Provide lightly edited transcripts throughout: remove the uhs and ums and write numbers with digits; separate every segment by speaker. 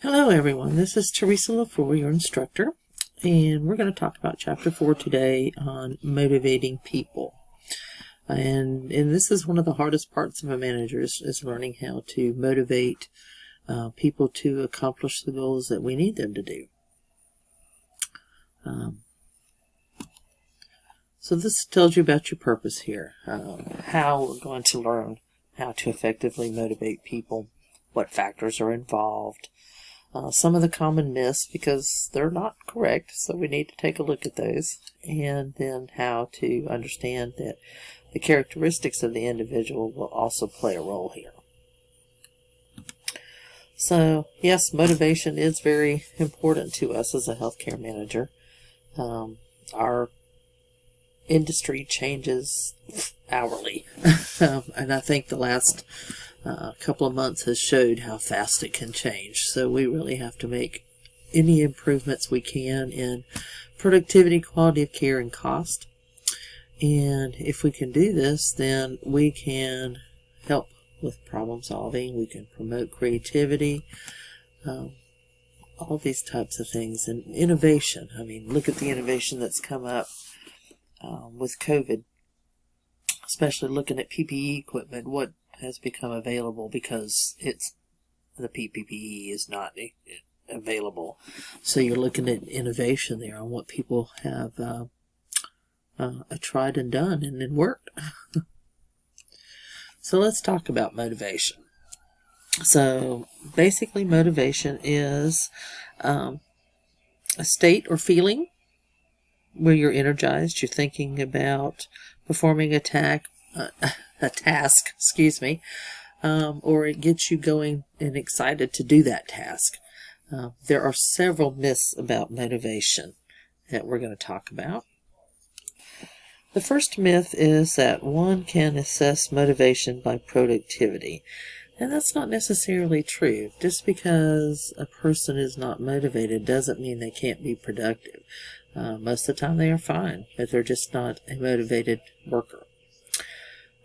Speaker 1: Hello everyone, this is Teresa LaFleur, your instructor, and we're going to talk about Chapter 4 today on motivating people. And this is one of the hardest parts of a manager is learning how to motivate people to accomplish the goals that we need them to do. So this tells you about your purpose here, how we're going to learn how to effectively motivate people, what factors are involved, some of the common myths, because they're not correct, so we need to take a look at those, and then how to understand that the characteristics of the individual will also play a role here. So, yes, motivation is very important to us as a healthcare manager. Our industry changes hourly, and I think the last couple of months has showed how fast it can change. So we really have to make any improvements we can in productivity, quality of care, and cost. And if we can do this, then we can help with problem solving. We can promote creativity, all these types of things, and innovation. I mean, look at the innovation that's come up with COVID, especially looking at PPE equipment. What has become available because the PPE is not available. So you're looking at innovation there on what people have tried and done, and it worked. So let's talk about motivation. So basically motivation is a state or feeling where you're energized, you're thinking about performing a task, or it gets you going and excited to do that task. There are several myths about motivation that we're going to talk about. The first myth is that one can assess motivation by productivity. And that's not necessarily true. Just because a person is not motivated doesn't mean they can't be productive. Most of the time they are fine, but they're just not a motivated worker.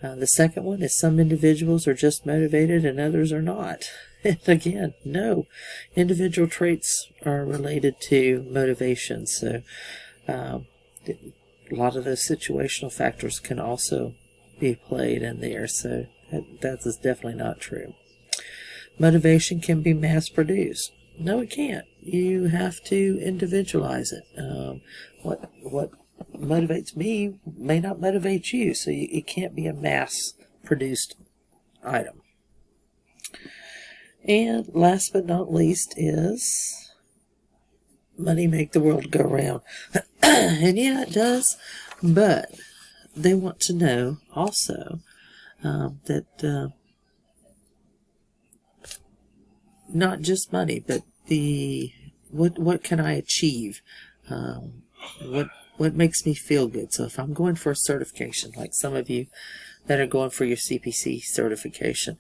Speaker 1: The second one is some individuals are just motivated and others are not. And again, no. Individual traits are related to motivation. So a lot of those situational factors can also be played in there. So that is definitely not true. Motivation can be mass-produced. No, it can't. You have to individualize it. What motivates me may not motivate you, so it can't be a mass-produced item. And last but not least is money make the world go round. And yeah, it does, but they want to know also that not just money, but what can I achieve? What makes me feel good? So if I'm going for a certification, like some of you that are going for your CPC certification,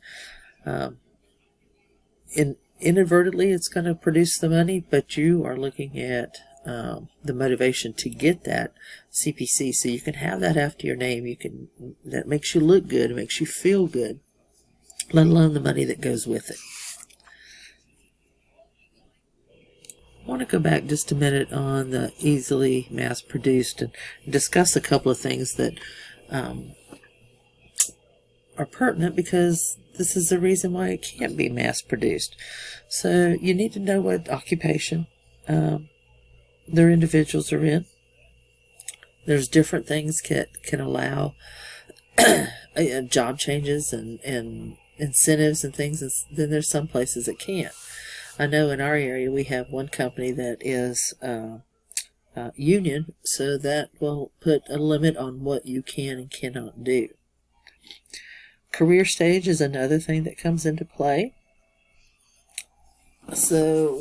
Speaker 1: inadvertently it's going to produce the money, but you are looking at the motivation to get that CPC, so you can have that after your name. That makes you look good, it makes you feel good, let alone the money that goes with it. I want to go back just a minute on the easily mass-produced and discuss a couple of things that are pertinent, because this is the reason why it can't be mass-produced. So you need to know what occupation their individuals are in. There's different things that can allow job changes and incentives and things, and then there's some places that can't. I know in our area we have one company that is union, so that will put a limit on what you can and cannot do. Career stage is another thing that comes into play. So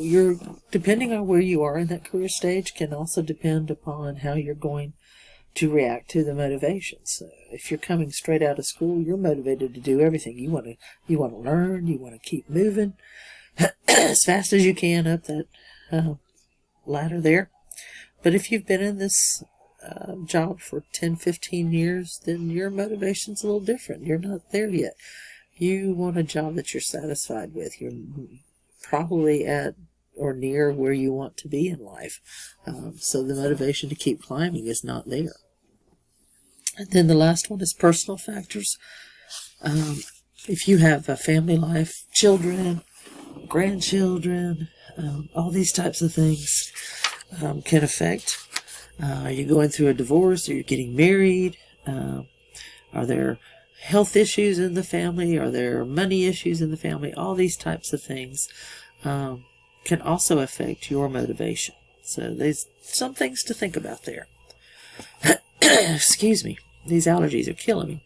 Speaker 1: depending on where you are in that career stage can also depend upon how you're going to react to the motivation. So if you're coming straight out of school, you're motivated to do everything. You want to learn, you want to keep moving as fast as you can up that ladder there. But if you've been in this job for 10, 15 years, then your motivation's a little different. You're not there yet. You want a job that you're satisfied with. You're probably at or near where you want to be in life. So the motivation to keep climbing is not there. And then the last one is personal factors. If you have a family life, children, grandchildren, all these types of things can affect. Are you going through a divorce? Are you getting married? Are there health issues in the family? Are there money issues in the family? All these types of things can also affect your motivation. So there's some things to think about there. Excuse me. These allergies are killing me.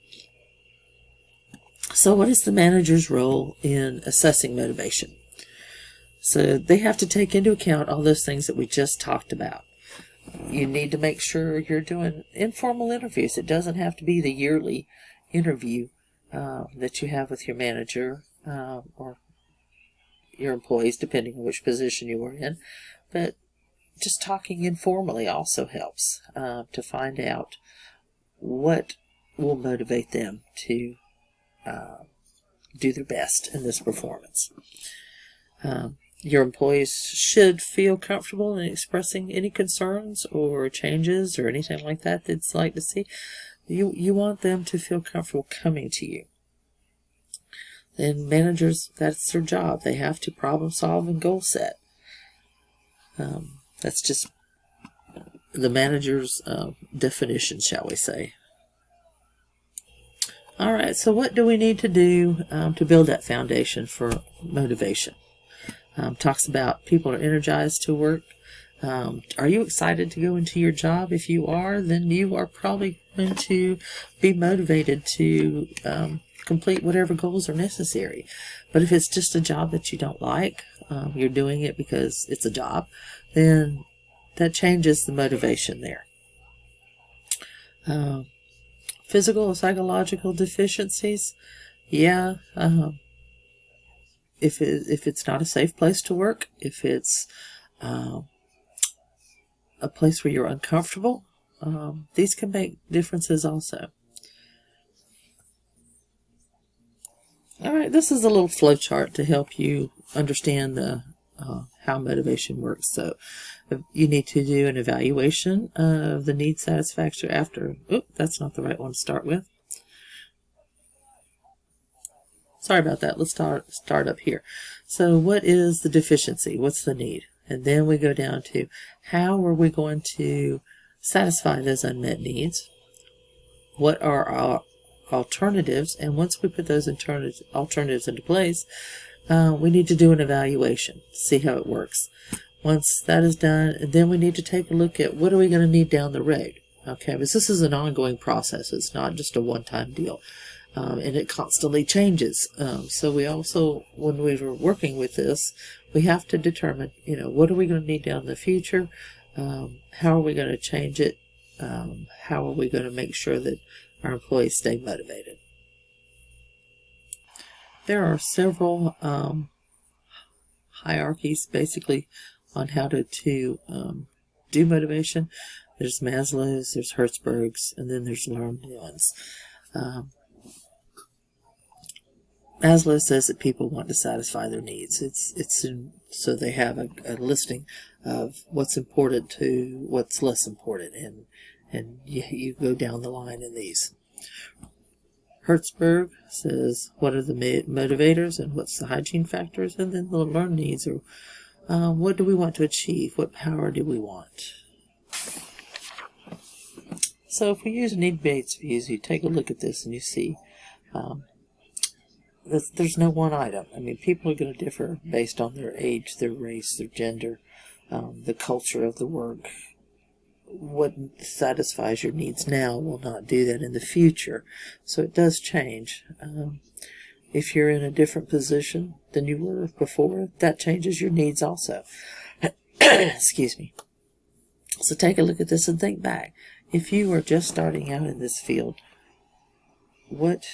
Speaker 1: So what is the manager's role in assessing motivation? So they have to take into account all those things that we just talked about. You need to make sure you're doing informal interviews. It doesn't have to be the yearly interview that you have with your manager or your employees, depending on which position you are in. But just talking informally also helps to find out what will motivate them to do their best in this performance. Your employees should feel comfortable in expressing any concerns or changes or anything like that they'd like to see. You want them to feel comfortable coming to you. Then managers, that's their job. They have to problem solve and goal set. That's just the manager's definition, shall we say. All right, so what do we need to do to build that foundation for motivation? Talks about people are energized to work. Are you excited to go into your job? If you are, then you are probably going to be motivated to complete whatever goals are necessary. But if it's just a job that you don't like, you're doing it because it's a job, then that changes the motivation there. Physical or psychological deficiencies, yeah. If it's not a safe place to work, if it's a place where you're uncomfortable, these can make differences also. All right, this is a little flow chart to help you understand how motivation works. So you need to do an evaluation of the need satisfaction after. That's not the right one to start with. Sorry about that. Let's start up here. So what is the deficiency? What's the need? And then we go down to how are we going to satisfy those unmet needs? What are our alternatives? And once we put those alternatives into place, we need to do an evaluation, see how it works. Once that is done, then we need to take a look at what are we going to need down the road. Okay, because this is an ongoing process. It's not just a one-time deal. And it constantly changes. So we also, when we were working with this, we have to determine, what are we going to need down in the future? How are we going to change it? How are we going to make sure that our employees stay motivated? There are several hierarchies, basically, on how to do motivation. There's Maslow's, there's Hertzberg's, and then there's learned ones. Maslow says that people want to satisfy their needs. So they have a listing of what's important to what's less important, and you go down the line in these. Hertzberg says what are the motivators and what's the hygiene factors, and then the learned needs are what do we want to achieve? What power do we want? So if we use need-based views, you take a look at this and you see there's no one item. I mean, people are going to differ based on their age, their race, their gender, the culture of the work. What satisfies your needs now will not do that in the future. So it does change. If you're in a different position than you were before, that changes your needs also. Excuse me. So take a look at this and think back. If you are just starting out in this field, what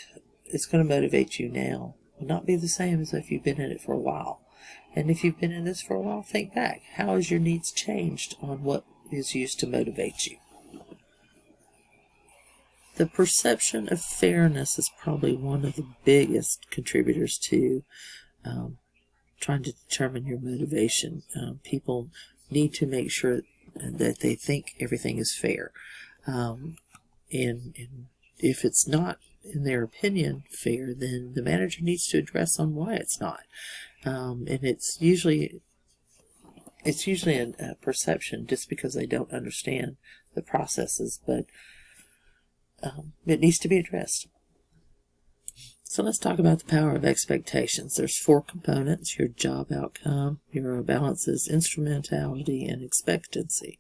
Speaker 1: is going to motivate you now will not be the same as if you've been in it for a while. And if you've been in this for a while, think back. How has your needs changed on what is used to motivate you? The perception of fairness is probably one of the biggest contributors to trying to determine your motivation. People need to make sure that they think everything is fair. And if it's not, in their opinion, fair, then the manager needs to address on why it's not. And it's usually a perception just because they don't understand the processes, but it needs to be addressed. So let's talk about the power of expectations. There's 4 components: your job outcome, your balances, instrumentality, and expectancy.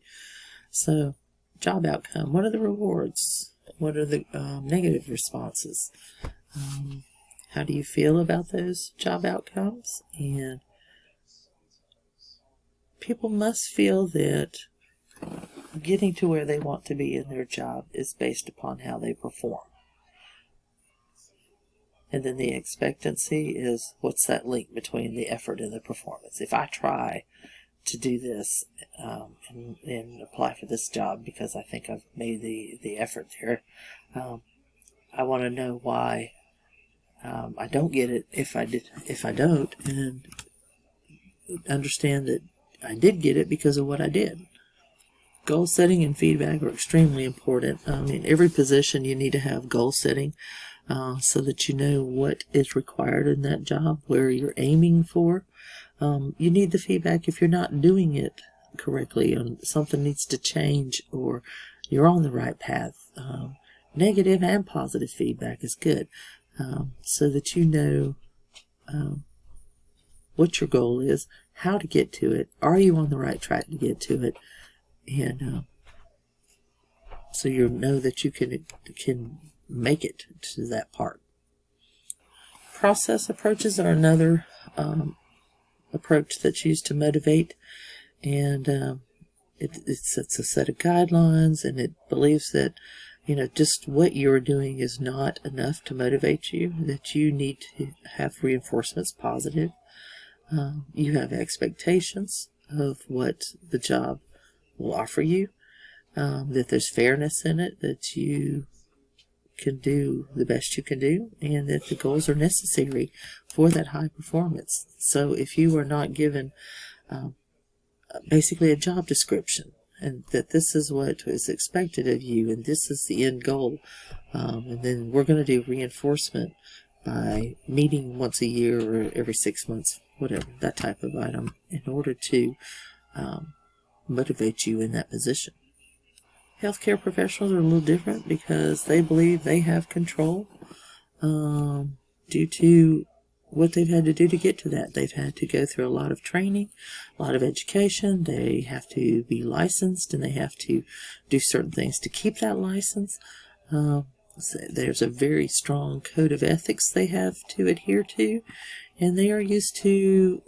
Speaker 1: So job outcome, what are the rewards? What are the negative responses? How do you feel about those job outcomes? And people must feel that getting to where they want to be in their job is based upon how they perform. And then the expectancy is, what's that link between the effort and the performance? If I try to do this and apply for this job because I think I've made the effort there, I want to know why I don't get it if I don't, and understand that I did get it because of what I did. Goal setting and feedback are extremely important. In every position you need to have goal setting so that you know what is required in that job, where you're aiming for. You need the feedback if you're not doing it correctly and something needs to change, or you're on the right path. Negative and positive feedback is good, so that you know what your goal is, how to get to it, are you on the right track to get to it, and so you know that you can make it to that part. Process approaches are another approach that's used to motivate, and it sets a set of guidelines, and it believes that just what you're doing is not enough to motivate you, that you need to have reinforcements positive. You have expectations of what the job will offer you, that there's fairness in it, that you can do the best you can do, and that the goals are necessary for that high performance. So if you are not given basically a job description, and that this is what is expected of you, and this is the end goal, and then we're going to do reinforcement by meeting once a year or every 6 months, whatever, that type of item, in order to motivate you in that position. Healthcare professionals are a little different because they believe they have control due to what they've had to do to get to that. They've had to go through a lot of training, a lot of education. They have to be licensed, and they have to do certain things to keep that license. So there's a very strong code of ethics they have to adhere to, and they are used to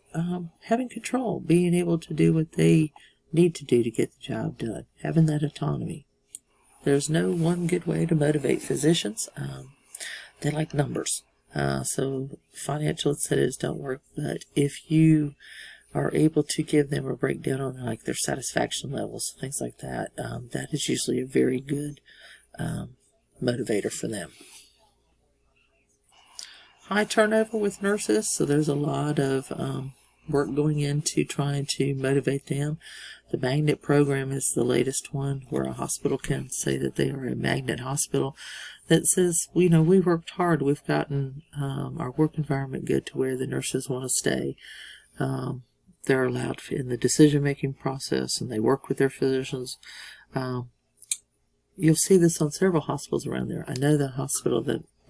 Speaker 1: having control, being able to do what they need to do to get the job done, having that autonomy. There's no one good way to motivate physicians. They like numbers. So financial incentives don't work, but if you are able to give them a breakdown on like their satisfaction levels, things like that, that is usually a very good motivator for them. High turnover with nurses, so there's a lot of work going into trying to motivate them. The magnet program is the latest one, where a hospital can say that they are a magnet hospital that says, we worked hard, we've gotten our work environment good to where the nurses want to stay. They're allowed in the decision-making process, and they work with their physicians. You'll see this on several hospitals around there. I know the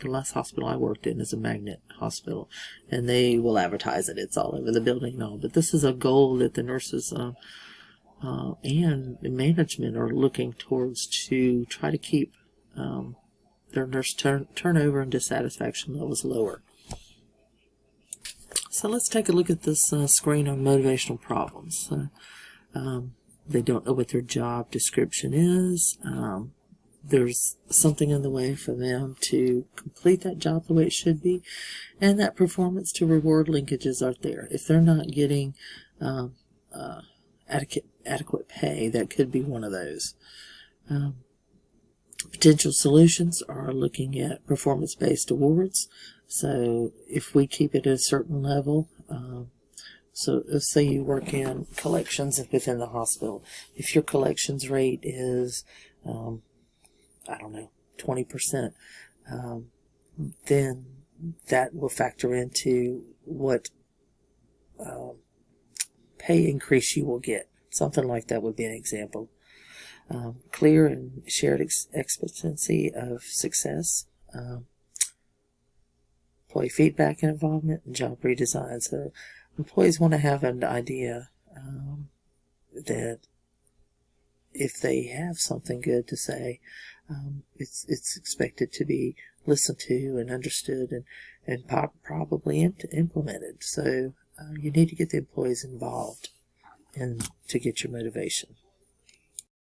Speaker 1: last hospital I worked in is a magnet hospital, and they will advertise it. It's all over the building and all. But this is a goal that the nurses and management are looking towards, to try to keep their nurse turnover and dissatisfaction levels lower. So let's take a look at this screen on motivational problems. They don't know what their job description is. There's something in the way for them to complete that job the way it should be, and that performance to reward linkages aren't there. If they're not getting adequate pay, that could be one of those. Potential solutions are looking at performance-based awards. So if we keep it at a certain level, So let's say you work in collections within the hospital. If your collections rate is, I don't know, 20%, then that will factor into what pay increase you will get. Something like that would be an example. Clear and shared expectancy of success. Employee feedback and involvement, and job redesign. So employees want to have an idea that if they have something good to say, it's expected to be listened to and understood and probably implemented. So you need to get the employees involved and to get your motivation.